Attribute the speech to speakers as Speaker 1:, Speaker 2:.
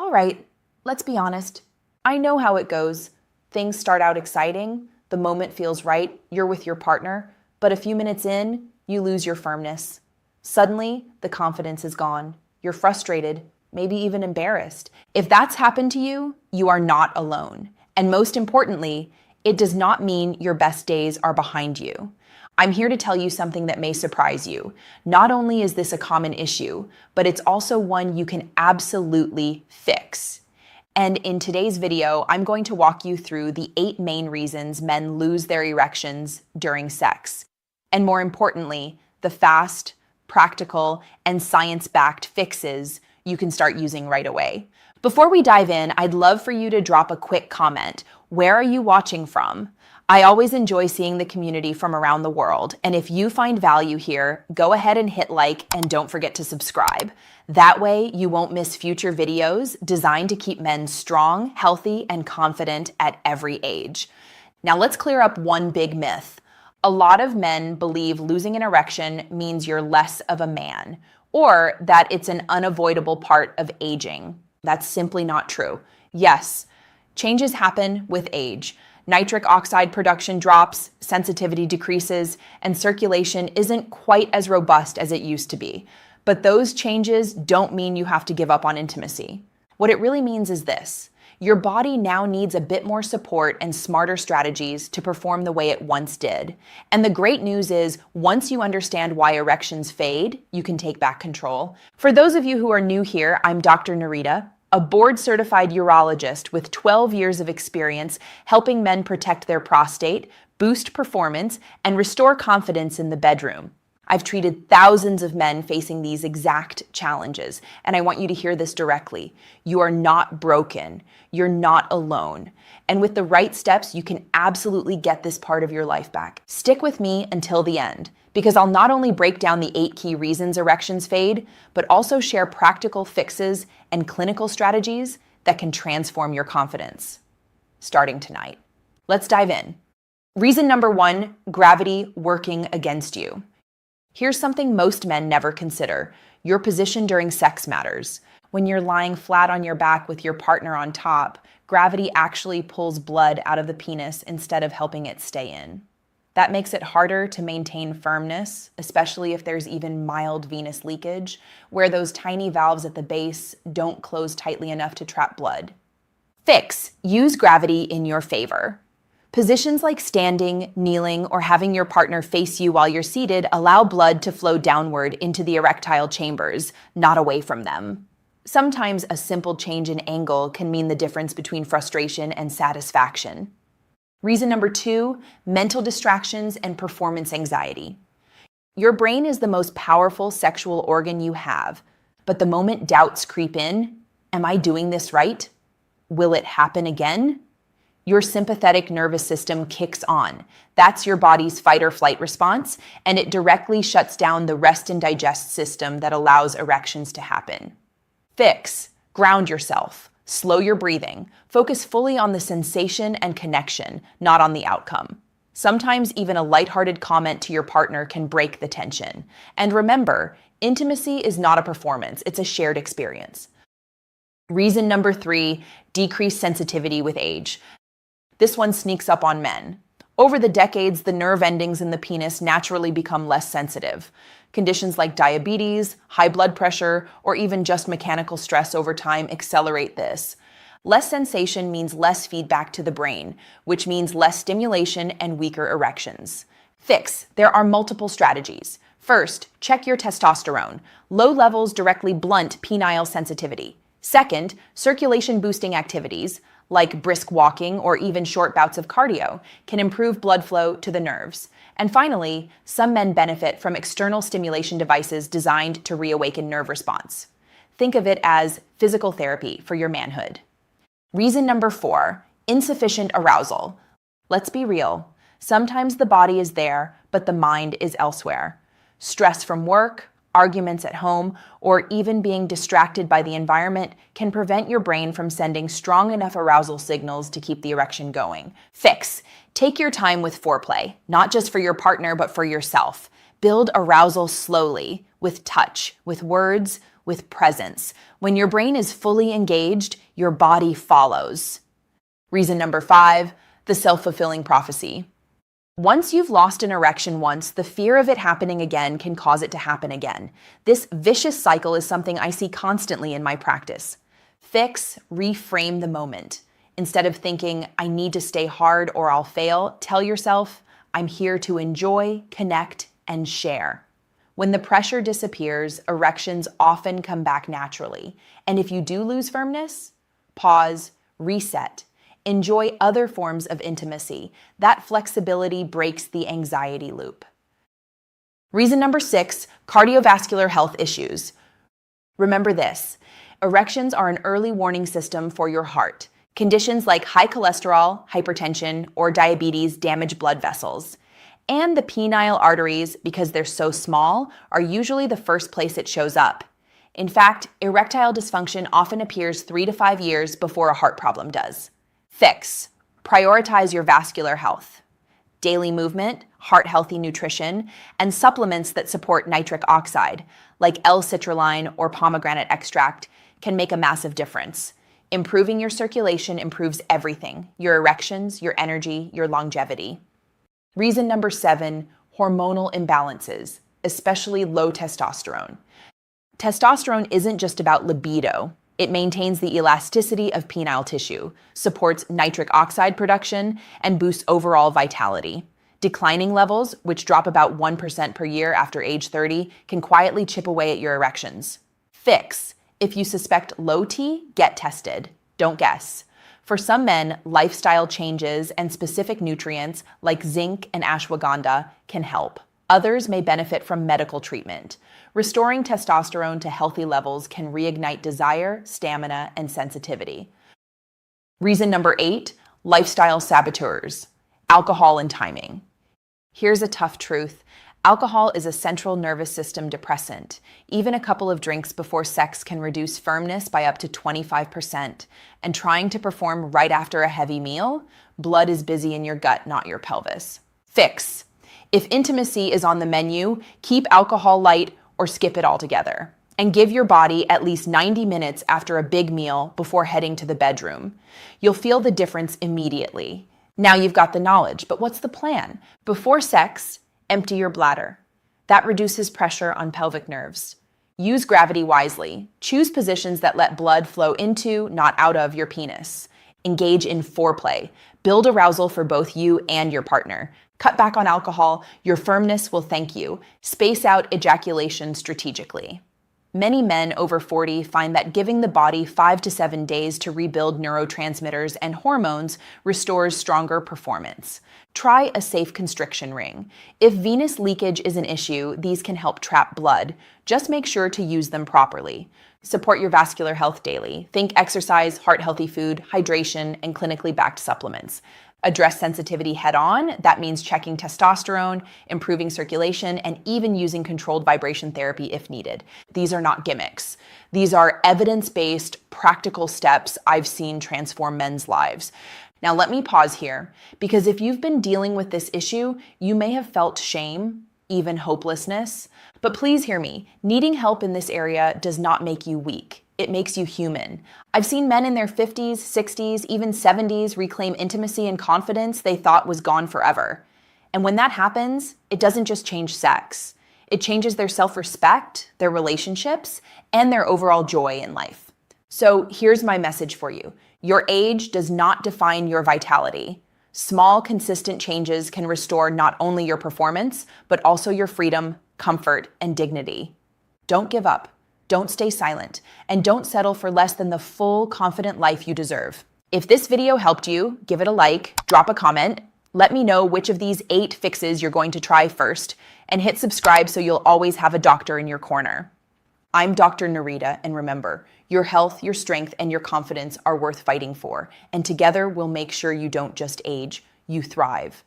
Speaker 1: All right, let's be honest. I know how it goes. Things start out exciting, the moment feels right, you're with your partner, but a few minutes in, you lose your firmness. Suddenly, the confidence is gone. You're frustrated, maybe even embarrassed. If that's happened to you, you are not alone. And most importantly, it does not mean your best days are behind you. I'm here to tell you something that may surprise you. Not only is this a common issue, but it's also one you can absolutely fix. And in today's video, I'm going to walk you through the 8 main reasons men lose their erections during sex. And more importantly, the fast, practical, and science-backed fixes you can start using right away. Before we dive in, I'd love for you to drop a quick comment. Where are you watching from? I always enjoy seeing the community from around the world, and if you find value here, go ahead and hit like and don't forget to subscribe. That way, you won't miss future videos designed to keep men strong, healthy, and confident at every age. Now let's clear up one big myth. A lot of men believe losing an erection means you're less of a man, or that it's an unavoidable part of aging. That's simply not true. Yes, changes happen with age. Nitric oxide production drops, sensitivity decreases, and circulation isn't quite as robust as it used to be. But those changes don't mean you have to give up on intimacy. What it really means is this: your body now needs a bit more support and smarter strategies to perform the way it once did. And the great news is, once you understand why erections fade, you can take back control. For those of you who are new here, I'm Dr. Nerita, a board-certified urologist with 12 years of experience helping men protect their prostate, boost performance, and restore confidence in the bedroom. I've treated thousands of men facing these exact challenges, and I want you to hear this directly. You are not broken. You're not alone. And with the right steps, you can absolutely get this part of your life back. Stick with me until the end, because I'll not only break down the 8 key reasons erections fade, but also share practical fixes and clinical strategies that can transform your confidence. Starting tonight. Let's dive in. Reason number 1, gravity working against you. Here's something most men never consider. Your position during sex matters. When you're lying flat on your back with your partner on top, gravity actually pulls blood out of the penis instead of helping it stay in. That makes it harder to maintain firmness, especially if there's even mild venous leakage, where those tiny valves at the base don't close tightly enough to trap blood. Fix: use gravity in your favor. Positions like standing, kneeling, or having your partner face you while you're seated allow blood to flow downward into the erectile chambers, not away from them. Sometimes a simple change in angle can mean the difference between frustration and satisfaction. Reason number 2, mental distractions and performance anxiety. Your brain is the most powerful sexual organ you have, but the moment doubts creep in, am I doing this right? Will it happen again? Your sympathetic nervous system kicks on. That's your body's fight or flight response, and it directly shuts down the rest and digest system that allows erections to happen. Fix: ground yourself. Slow your breathing. Focus fully on the sensation and connection, not on the outcome. Sometimes even a lighthearted comment to your partner can break the tension. And remember, intimacy is not a performance, it's a shared experience. Reason number 3, decreased sensitivity with age. This one sneaks up on men. Over the decades, the nerve endings in the penis naturally become less sensitive. Conditions like diabetes, high blood pressure, or even just mechanical stress over time accelerate this. Less sensation means less feedback to the brain, which means less stimulation and weaker erections. Fix: there are multiple strategies. First, check your testosterone. Low levels directly blunt penile sensitivity. Second, circulation-boosting activities, like brisk walking or even short bouts of cardio, can improve blood flow to the nerves. And finally, some men benefit from external stimulation devices designed to reawaken nerve response. Think of it as physical therapy for your manhood. Reason number 4, insufficient arousal. Let's be real. Sometimes the body is there, but the mind is elsewhere. Stress from work, arguments at home, or even being distracted by the environment can prevent your brain from sending strong enough arousal signals to keep the erection going. Fix: take your time with foreplay, not just for your partner, but for yourself. Build arousal slowly, with touch, with words, with presence. When your brain is fully engaged, your body follows. Reason number 5, the self-fulfilling prophecy. Once you've lost an erection once, the fear of it happening again can cause it to happen again. This vicious cycle is something I see constantly in my practice. Fix, reframe the moment. Instead of thinking, I need to stay hard or I'll fail, tell yourself, I'm here to enjoy, connect, and share. When the pressure disappears, erections often come back naturally. And if you do lose firmness, pause, reset. Enjoy other forms of intimacy. That flexibility breaks the anxiety loop. Reason number 6, cardiovascular health issues. Remember this, erections are an early warning system for your heart. Conditions like high cholesterol, hypertension, or diabetes damage blood vessels. And the penile arteries, because they're so small, are usually the first place it shows up. In fact, erectile dysfunction often appears 3 to 5 years before a heart problem does. Fix. Prioritize your vascular health. Daily movement, heart-healthy nutrition, and supplements that support nitric oxide, like L-citrulline or pomegranate extract, can make a massive difference. Improving your circulation improves everything: your erections, your energy, your longevity. Reason number 7, hormonal imbalances, especially low testosterone. Testosterone isn't just about libido. It maintains the elasticity of penile tissue, supports nitric oxide production, and boosts overall vitality. Declining levels, which drop about 1% per year after age 30, can quietly chip away at your erections. Fix. If you suspect low T, get tested. Don't guess. For some men, lifestyle changes and specific nutrients like zinc and ashwagandha can help. Others may benefit from medical treatment. Restoring testosterone to healthy levels can reignite desire, stamina, and sensitivity. Reason number 8, lifestyle saboteurs, alcohol and timing. Here's a tough truth. Alcohol is a central nervous system depressant. Even a couple of drinks before sex can reduce firmness by up to 25%. And trying to perform right after a heavy meal, blood is busy in your gut, not your pelvis. Fix. If intimacy is on the menu, keep alcohol light or skip it altogether. And give your body at least 90 minutes after a big meal before heading to the bedroom. You'll feel the difference immediately. Now you've got the knowledge, but what's the plan? Before sex, empty your bladder. That reduces pressure on pelvic nerves. Use gravity wisely. Choose positions that let blood flow into, not out of, your penis. Engage in foreplay. Build arousal for both you and your partner. Cut back on alcohol. Your firmness will thank you. Space out ejaculation strategically. Many men over 40 find that giving the body 5 to 7 days to rebuild neurotransmitters and hormones restores stronger performance. Try a safe constriction ring. If venous leakage is an issue, these can help trap blood. Just make sure to use them properly. Support your vascular health daily. Think exercise, heart-healthy food, hydration, and clinically backed supplements. Address sensitivity head-on. That means checking testosterone, improving circulation, and even using controlled vibration therapy if needed. These are not gimmicks. These are evidence-based, practical steps I've seen transform men's lives. Now let me pause here, because if you've been dealing with this issue, you may have felt shame, even hopelessness. But please hear me, needing help in this area does not make you weak. It makes you human. I've seen men in their 50s, 60s, even 70s reclaim intimacy and confidence they thought was gone forever. And when that happens, it doesn't just change sex. It changes their self-respect, their relationships, and their overall joy in life. So here's my message for you. Your age does not define your vitality. Small, consistent changes can restore not only your performance, but also your freedom, comfort, and dignity. Don't give up. Don't stay silent, and don't settle for less than the full, confident life you deserve. If this video helped you, give it a like, drop a comment, let me know which of these 8 fixes you're going to try first, and hit subscribe so you'll always have a doctor in your corner. I'm Dr. Nerita, and remember, your health, your strength, and your confidence are worth fighting for, and together we'll make sure you don't just age, you thrive.